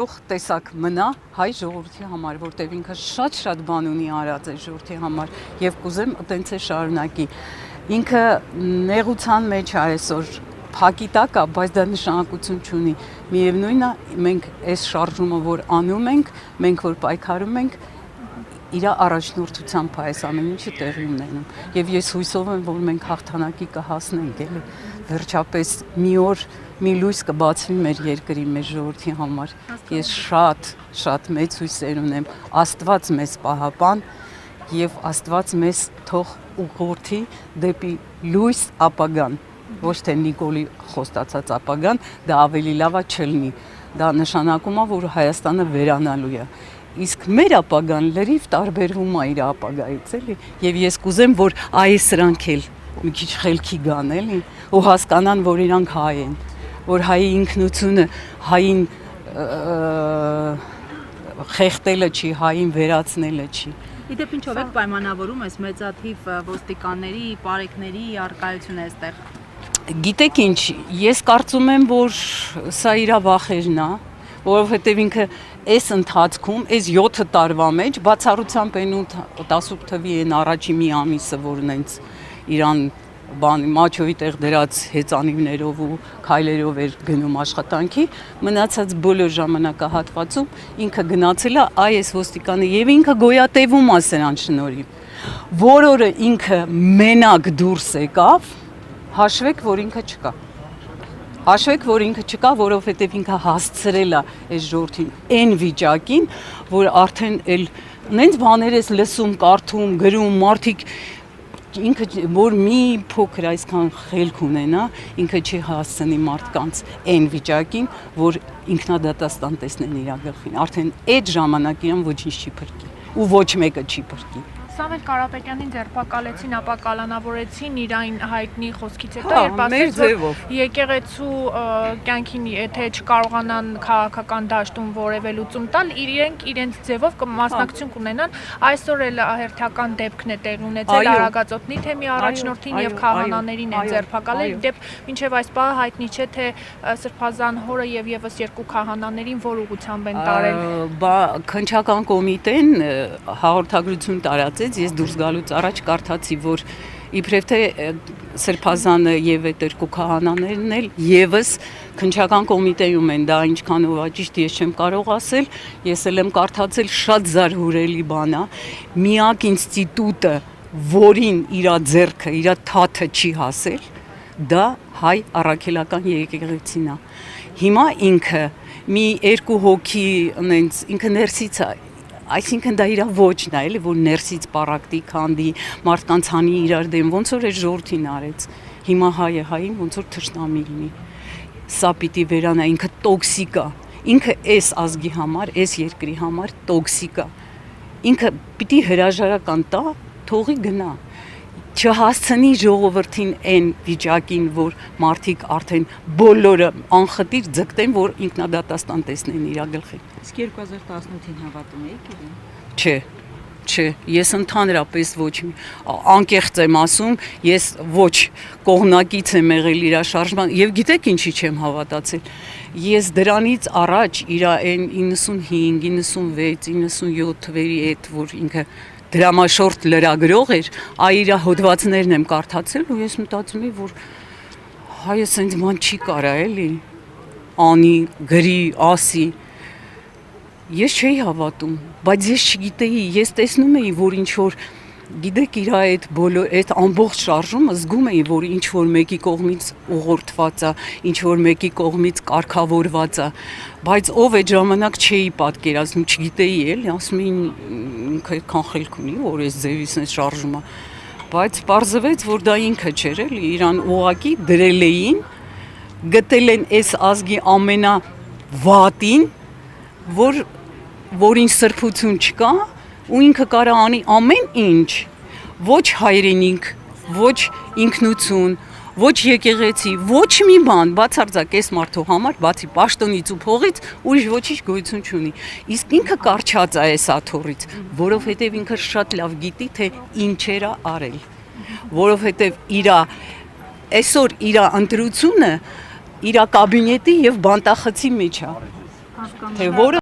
տեսակ մնա հայ ժողովրդի համար, որտեղ ինքը շատ բան ունի արած է ժողովրդի համար եւ կուզեմ այտենց է շարունակի։ Ինքը նեղության մեջ է այսօր փակի տակ է, բայց դա նշանակություն չունի։ Միևնույնն է, մենք այս շարժումը որ անում ենք, մենք որ պայքարում ենք, իր առաջնորդությամբ է այս ամեն ինչը տեղի ունենում։ Եվ ես հույսով եմ, որ մենք հաղթանակի կհասնենք, էլի։ Վերջապես մի օր մի լույս կբացվի մեր երկրի, մեր ժողովրդի համար։ Ես շատ մեծ հույսեր ունեմ։ Աստված մեզ պահապան եւ Աստված մեզ թող ուղղորդի դեպի լույս ապագան, ոչ թե Նիկոլի խոստացած ապագան, դա ավելի լավ է չլինի։ Դա նշանակում է, որ Հայաստանը վերանալու է։ Իսկ մեր ապագան լրիվ տարբերվում է իր ապագայից, էլի։ Եվ ես կուզեմ, որ սրանք էլ մի քիչ խելքի գան, էլի, ու հասկանան, որ իրանք հայ են, որ հայի ինքնությունը հային խեղտելը չի, հային վերացնելը չի։ Իդեպ ինչով եք պայմանավորում այս մեծաթիվ ոստիկանների, պարեկների առկայությունը այստեղ։ Գիտեք ինչ, ես կարծում եմ, որ սա իր վախերն է, որովհետև ինքը այս ընթացքում, այս 7 տարվա մեջ բացառությամբ այն 18 թվի այն առաջի մի ամիսը, որ նենց իրան մաչոյի տեղ դրած հեծանիվներով ու քայլերով էր գնում աշխատանքի, մնացած բոլոր ժամանակահատվածում ինքը գնացել է այս ոստիկանը եւ ինքը գոյատևում է սրան շնորհիվ։ Որ օրը ինքը մենակ դուրս եկավ, հաշվեք, որ ինքը չկա։ Հաշվեք, որ ինքը չկա, որովհետև ինքը հասցրել է այս ժողովրդին այն վիճակին, որ արդեն էլ նենց բաներ ես լսում, կարդում, գրում, մարդիկ ինքը որ մի փոքր այսքան խելք ունենա, ինքը չի հասցնի մարդկանց այն վիճակին, որ ինքնադատաստան տեսնեն իր գլխին։ Արդեն այդ ժամանակին ոչինչ չի փրկի ու ոչ մեկը չի փրկի։ Սամվել Կարապետյանին ձերբակալեցին, ապա կալանավորեցին իր այն հայտնի խոսքից հետո, երբ ասեց, որ եկեղեցու կյանքին եթե չկարողանան քաղաքական դաշտում որևէ լուծում տալ, իրենք իրենց ձևով կմասնակցություն կունենան, այսօր էլ հերթական դեպքն է տեղի ունեցել Արագածոտնի թեմի առաջնորդին եւ քահանաներին են ձերբակալել, դեպ մինչեւ այս պահը հայտնի չէ թե Սրբազան հորը եւ եւս 2 քահանաներին որ ուղղությամբ են տարել։ Քննչական կոմիտեն հաղորդագրություն տարածեց, ես դուրս գալուց առաջ կարդացի, որ իբրև թե Սրբազանը եւ այդ 2 քահանաներն էլ եւս քննչական կոմիտեում են, դա ինչքանով ճիշտ ես չեմ կարող ասել, ես էլ եմ կարդացել, շատ զարհուրելի բան է, միակ ինստիտուտը, որին իր ձեռքը, իր թաթը չի հասել, դա հայ առաքելական եկեղեցին է։ Հիմա ինքը մի 2 հոգի ունենց ինքը ներսից է, այսինքն դա իր ոչն է, էլի, որ ներսից պարակտի քանդի, մարդկանց հանի իրար դեմ, ոնց որ այս ժողովրդին արեց։ Հիմա հայը հային ոնց որ թշնամի լինի։ Սա պիտի վերանա, ինքը տոքսիկ է։ Ինքը այս ազգի համար, այս երկրի համար տոքսիկ է։ Ինքը պիտի հրաժարական տա, թողի գնա։ Չհասցնի ժողովրդին այն վիճակին, որ մարդիկ արդեն բոլորը անխտիր ձգտեն, որ ինքնադատաստան տեսնեն իր գլխին։ Իսկ 2018-ին հավատում եք իրեն։ Չէ, ես ընդհանրապես ոչ անկեղծ եմ ասում, ես ոչ կողմնակից եմ եղել իր շարժման եւ գիտեք ինչի չեմ հավատացել։ Ես դրանից առաջ իր այն 95, 96, 97 թվերի այդ որ ինքը դրամաշորտ լրագրող էր, իր հոդվածներն եմ կարդացել ու ես մտածում եմ, որ հայը սենց ման չի կարա էլի, անի, գրի, ասի, ես չէի հավատում, բայց ես չգիտեի, ես տեսնում էի, որ ինչ-որ, գիտեք իր այդ բոլոր, այդ ամբողջ շարժումը զգում էի, որ ինչ-որ մեկի կողմից ուղղորդված է, ինչ-որ մեկի կողմից կարգավորված է, բայց ով այդ ժամանակ չէի պատկերացնում, չգիտեի էլի, ասում էին ինքը այդքան խելք ունի, որ այս ձևից այս շարժումը, բայց պարզվեց, որ դա ինքը չէր էլի, իրան ուղղակի դրել էին, գտել են այս ազգի ամենավատին, որին սրբություն չկա, ու ինքը կարա անի ամեն ինչ, ոչ հայրենիք, ոչ ինքնություն, ոչ եկեղեցի, ոչ մի բան, բացարձակ այս մարդու համար, բացի պաշտոնից ու փողից, ուրիշ ոչինչ գոյություն չունի։ Իսկ ինքը կարճած է այս աթոռից, որովհետև ինքը շատ լավ գիտի, թե ինչեր է արել, որովհետև այսօր իր ընտրությունը իր կաբինետի եւ բանտախցի մեջ է։ թե որը